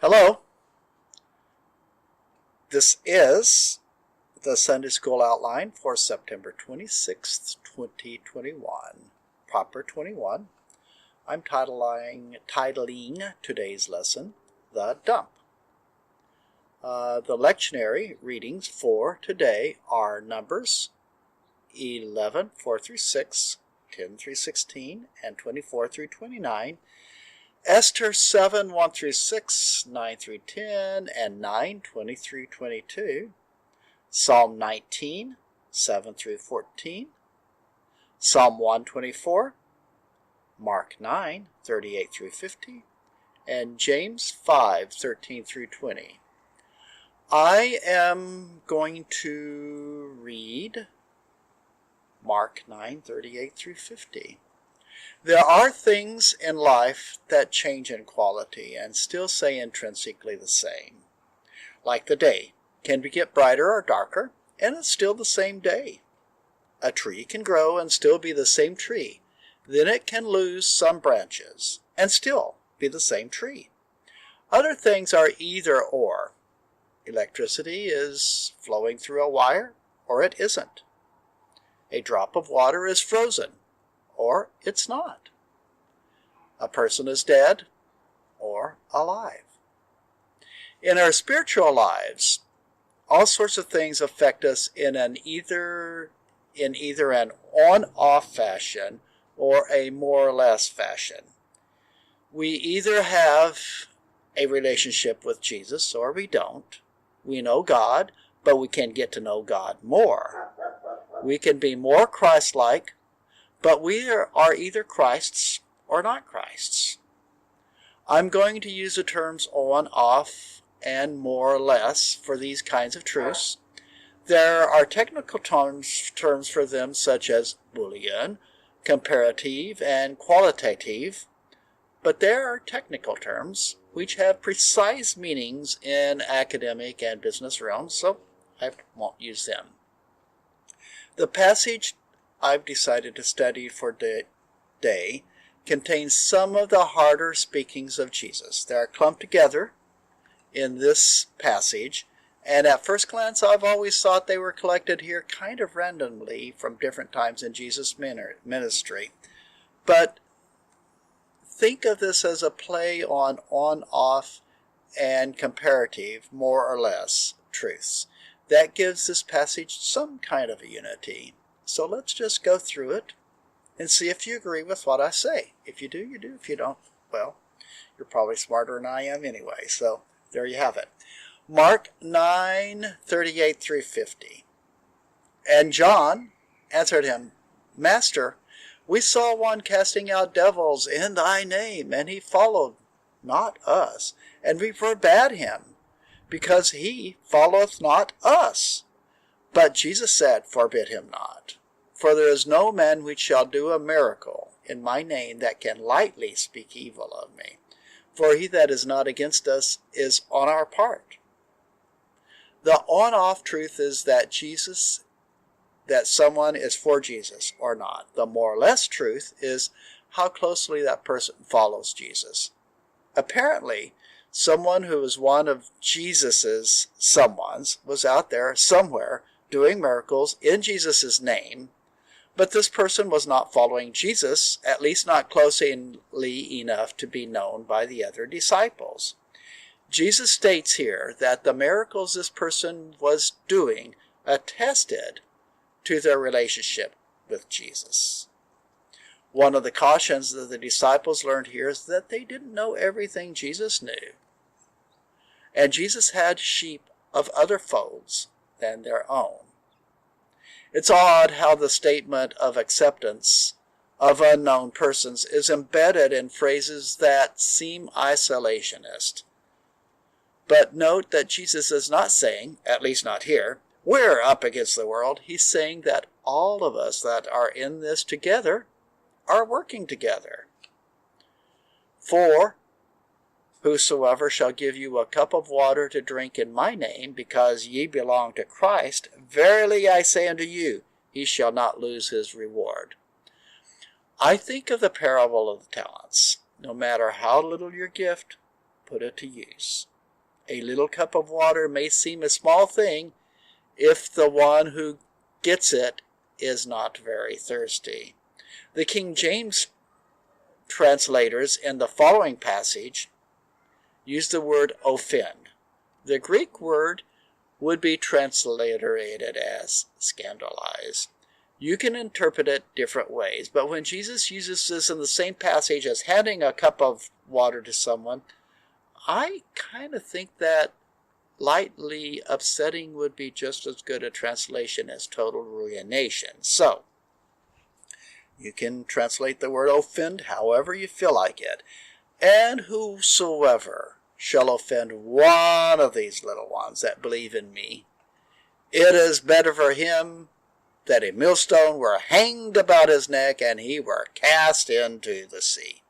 Hello, this is the Sunday School outline for September 26th, 2021, Proper 21. I'm titling today's lesson, The Dump. The lectionary readings for today are Numbers 11, 4 through 6, 10 through 16, and 24 through 29, Esther 7, 1 through 6, 9 through 10, and 9, 20 through 22, Psalm 19, 7 through 14, Psalm 124, Mark 9, 38 through 50, and James 5, 13 through 20. I am going to read Mark 9, 38 through 50. There are things in life that change in quality and still stay intrinsically the same. Like the day, can get brighter or darker, and it's still the same day. A tree can grow and still be the same tree. Then it can lose some branches and still be the same tree. Other things are either or. Electricity is flowing through a wire, or it isn't. A drop of water is frozen, or it's not. A person is dead or alive. In our spiritual lives, all sorts of things affect us in either an on-off fashion or a more or less fashion. We either have a relationship with Jesus or we don't. We know God, but we can get to know God more. We can be more Christ-like, but we are either Christ's or not Christ's. I'm going to use the terms on, off, and more or less for these kinds of truths. There are technical terms for them such as Boolean, comparative, and qualitative, but there are technical terms which have precise meanings in academic and business realms, so I won't use them. The passage I've decided to study for today contains some of the harder speakings of Jesus. They are clumped together in this passage, and at first glance I've always thought they were collected here kind of randomly from different times in Jesus' ministry. But think of this as a play on, off, and comparative, more or less, truths. That gives this passage some kind of a unity. So let's just go through it and see if you agree with what I say. If you do, you do. If you don't, well, you're probably smarter than I am anyway. So there you have it. Mark 9, 38 through 50. And John answered him, Master, we saw one casting out devils in thy name, and he followed not us, and we forbade him, because he followeth not us. But Jesus said, Forbid him not. For there is no man which shall do a miracle in my name that can lightly speak evil of me. For he that is not against us is on our part. The on-off truth is that someone is for Jesus or not. The more or less truth is how closely that person follows Jesus. Apparently, someone who was one of Jesus's someones was out there somewhere doing miracles in Jesus' name, but this person was not following Jesus, at least not closely enough to be known by the other disciples. Jesus states here that the miracles this person was doing attested to their relationship with Jesus. One of the cautions that the disciples learned here is that they didn't know everything Jesus knew. And Jesus had sheep of other folds than their own. It's odd how the statement of acceptance of unknown persons is embedded in phrases that seem isolationist. But note that Jesus is not saying, at least not here, we're up against the world. He's saying that all of us that are in this together are working together. For whosoever shall give you a cup of water to drink in my name, because ye belong to Christ, verily I say unto you, he shall not lose his reward. I think of the parable of the talents. No matter how little your gift, put it to use. A little cup of water may seem a small thing if the one who gets it is not very thirsty. The King James translators in the following passage use the word offend. The Greek word would be transliterated as scandalize. You can interpret it different ways, but when Jesus uses this in the same passage as handing a cup of water to someone, I kind of think that lightly upsetting would be just as good a translation as total ruination. So, you can translate the word offend however you feel like it. And whosoever shall offend one of these little ones that believe in me, it is better for him that a millstone were hanged about his neck and he were cast into the sea.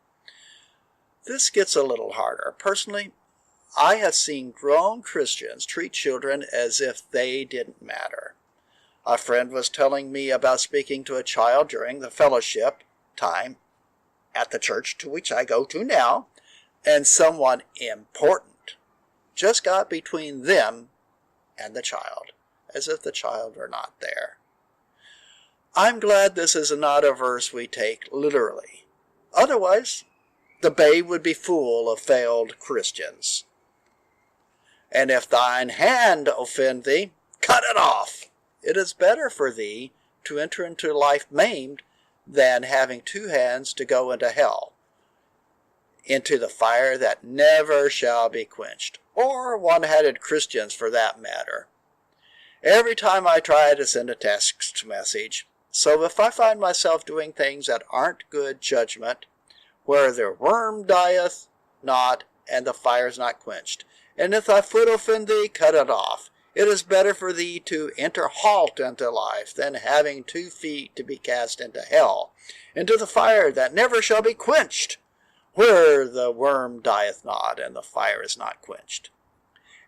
This gets a little harder. Personally, I have seen grown Christians treat children as if they didn't matter. A friend was telling me about speaking to a child during the fellowship time at the church to which I go to now, and someone important just got between them and the child, as if the child were not there. I'm glad this is not a verse we take literally. Otherwise, the bay would be full of failed Christians. And if thine hand offend thee, cut it off. It is better for thee to enter into life maimed than having two hands to go into hell, into the fire that never shall be quenched, or one-headed Christians for that matter. Every time I try to send a text message, so if I find myself doing things that aren't good judgment, where the worm dieth not, and the fire is not quenched, and if thy foot offend thee, cut it off. It is better for thee to enter halt into life than having 2 feet to be cast into hell, into the fire that never shall be quenched, where the worm dieth not, and the fire is not quenched.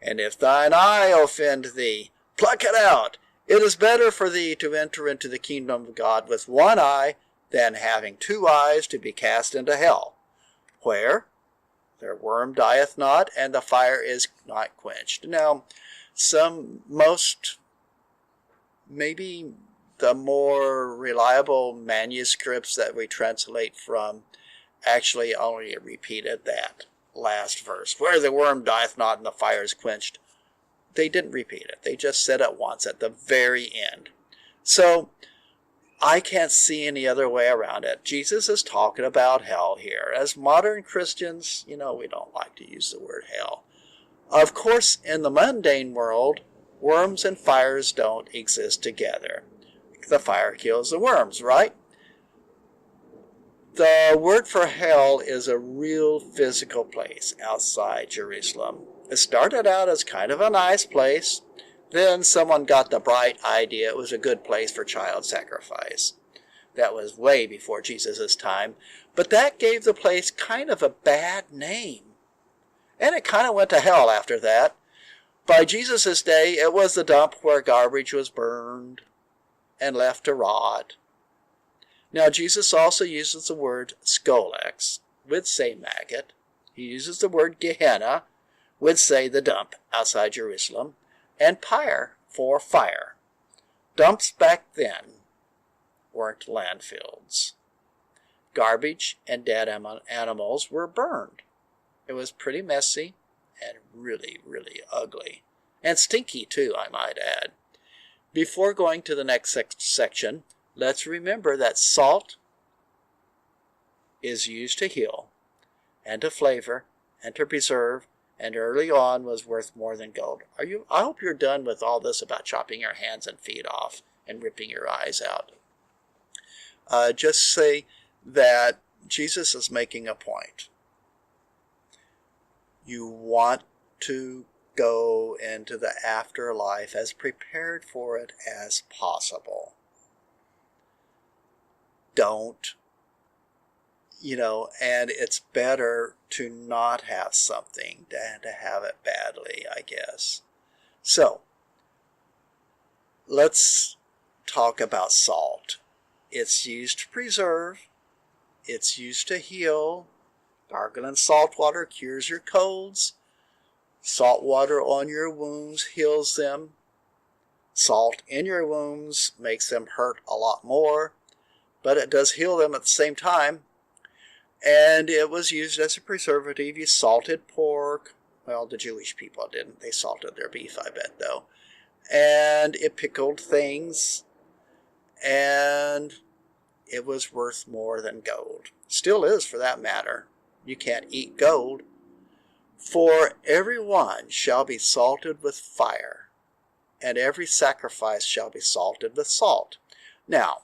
And if thine eye offend thee, pluck it out. It is better for thee to enter into the kingdom of God with 1 eye than having 2 eyes to be cast into hell, where their worm dieth not, and the fire is not quenched. Now, maybe the more reliable manuscripts that we translate from actually only repeated that last verse, where the worm dieth not and the fire is quenched. They didn't repeat it. They just said it once at the very end. So, I can't see any other way around it. Jesus is talking about hell here. As modern Christians, we don't like to use the word hell. Of course, in the mundane world, worms and fires don't exist together. The fire kills the worms, right? The word for hell is a real physical place outside Jerusalem. It started out as kind of a nice place. Then someone got the bright idea it was a good place for child sacrifice. That was way before Jesus' time. But that gave the place kind of a bad name. And it kind of went to hell after that. By Jesus' day, it was the dump where garbage was burned and left to rot. Now, Jesus also uses the word scolex, would say maggot. He uses the word Gehenna, would say the dump outside Jerusalem, and pyre for fire. Dumps back then weren't landfills. Garbage and dead animals were burned. It was pretty messy and really, really ugly. And stinky too, I might add. Before going to the next section, let's remember that salt is used to heal and to flavor and to preserve, and early on was worth more than gold. I hope you're done with all this about chopping your hands and feet off and ripping your eyes out. Just say that Jesus is making a point. You want to go into the afterlife as prepared for it as possible. Don't, and it's better to not have something than to have it badly, I guess. So, let's talk about salt. It's used to preserve, it's used to heal, Gargling salt water cures your colds. Salt water on your wounds heals them. Salt in your wounds makes them hurt a lot more, but it does heal them at the same time. And it was used as a preservative. You salted pork. Well, the Jewish people didn't. They salted their beef, I bet, though. And it pickled things. And it was worth more than gold. Still is, for that matter. You can't eat gold. For every one shall be salted with fire, and every sacrifice shall be salted with salt. Now,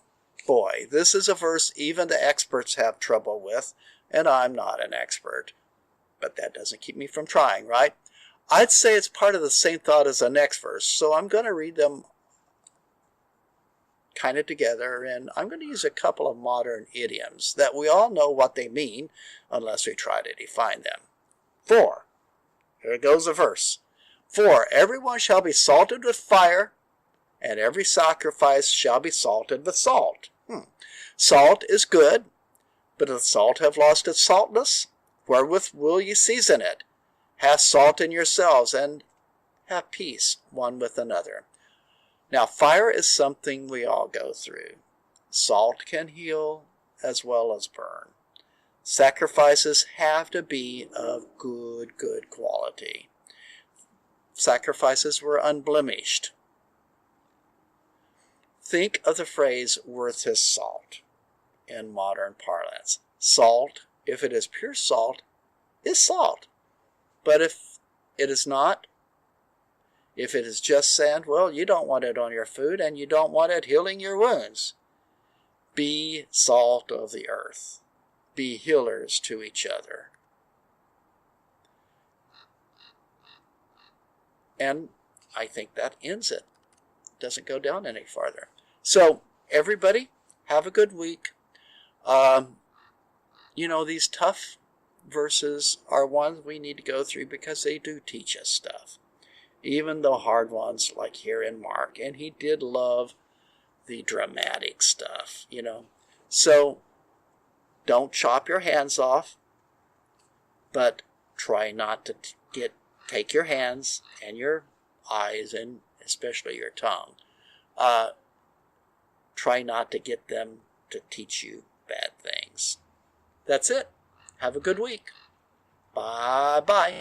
boy, this is a verse even the experts have trouble with, and I'm not an expert. But that doesn't keep me from trying, right? I'd say it's part of the same thought as the next verse, so I'm going to read them kind of together, and I'm going to use a couple of modern idioms that we all know what they mean, unless we try to define them. For, here goes the verse. For everyone shall be salted with fire, and every sacrifice shall be salted with salt. Salt is good, but if the salt have lost its saltness, wherewith will ye season it? Have salt in yourselves, and have peace one with another. Now, fire is something we all go through. Salt can heal as well as burn. Sacrifices have to be of good quality. Sacrifices were unblemished. Think of the phrase worth his salt in modern parlance. Salt, if it is pure salt, is salt. But if it is not, if it is just sand, well, you don't want it on your food, and you don't want it healing your wounds. Be salt of the earth. Be healers to each other. And I think that ends it. Doesn't go down any farther. So, everybody, have a good week. These tough verses are ones we need to go through because they do teach us stuff. Even the hard ones, like here in Mark. And he did love the dramatic stuff, So, don't chop your hands off, but try not to take your hands and your eyes, and especially your tongue. Try not to get them to teach you bad things. That's it. Have a good week. Bye-bye.